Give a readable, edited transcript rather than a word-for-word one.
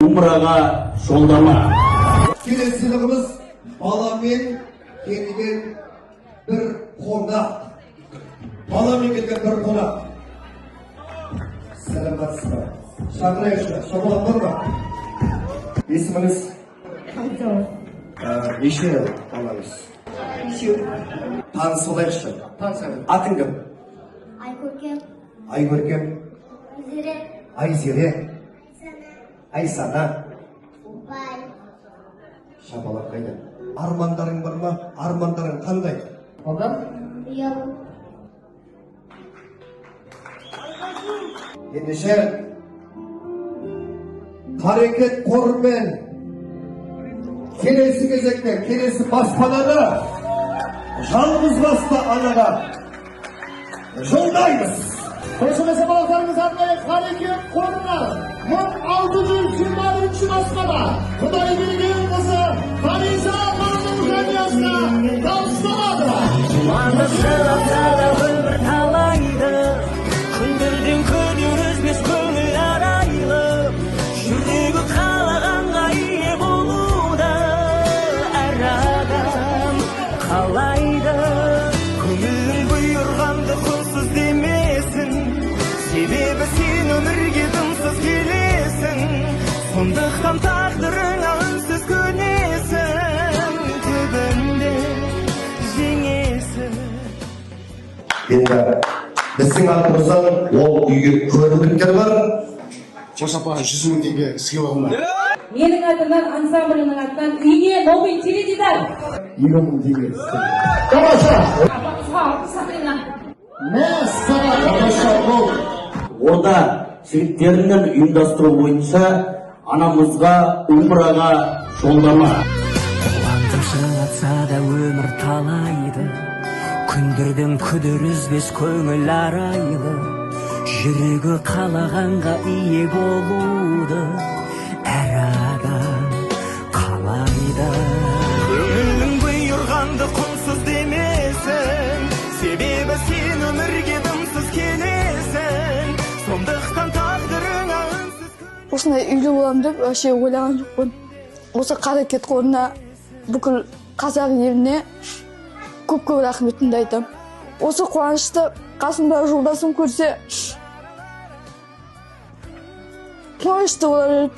Umraga şoldama. Келесілігіміз баламен келген бір қонақ. Баламен келген бір қонақ. Сәлеметсіз бе? Шақырайықшы, шапалақ бар ма? Есіміңіз? Неше балаңыз? Танысылайықшы. Атың кім? Айкөркем, Айкөркем, Айзере, Айзере, Айсана, Айсана. Убай, Шапалақ қайда? Армандарың бар ма? Армандарың қандай? Биыл, Ендеше қарекет қорымен келесі кезекте, келесі баспананы жалғыз басты анаға жолдаймыз. Қошемесе балақтарыңыз арнайы қарекет қорына 1621 баспана Құдай берген қызы Фариза апаның жанұясына табысталады. Жұланып жылатады өмір талайды, күндерден күдер үзбес көңіл арайлы, жүрегі қалағанға ие болуды әр адам қалайды. Көңілің бұйырғанды құнсыз демесін, себебі сен өмірге дымсыз келесің, сондықтан тағдырыңа үнсіз көнесің, түбінде жеңесің. Енді біздің атымыздан ол үйге көрімдіктер бар. Жосапа 100 мың теңге сыйлығым бар. Менің атымнан, ансамблінің атынан үйге новый теледидар. 20 мың теңге. Тамаша! Сақина. Мәссаған тамаша бол! Орда жігіттерінің ұйымдастыру бойынша анамызға умраға жолдама. Қуантып жылатса да өмір талайды, күндердің күдер үзбес көңіл арайлы, жүрегі қалағанға ие болуды әр адам қалайды. Көңілің бұйырғанды құнсыз демесін, себебі сен өмірге дымсыз келесің, сондықтан тағдырыңа үнсіз. Осындай үйлі боламын деп вообще ойлаған жоқпын. Осы қарекет қорына, бүкіл қазақ еліне көп рахметімді айтамын. Осы қуанышты қасымдағы жолдасым көрсе, қуанышты болар еді.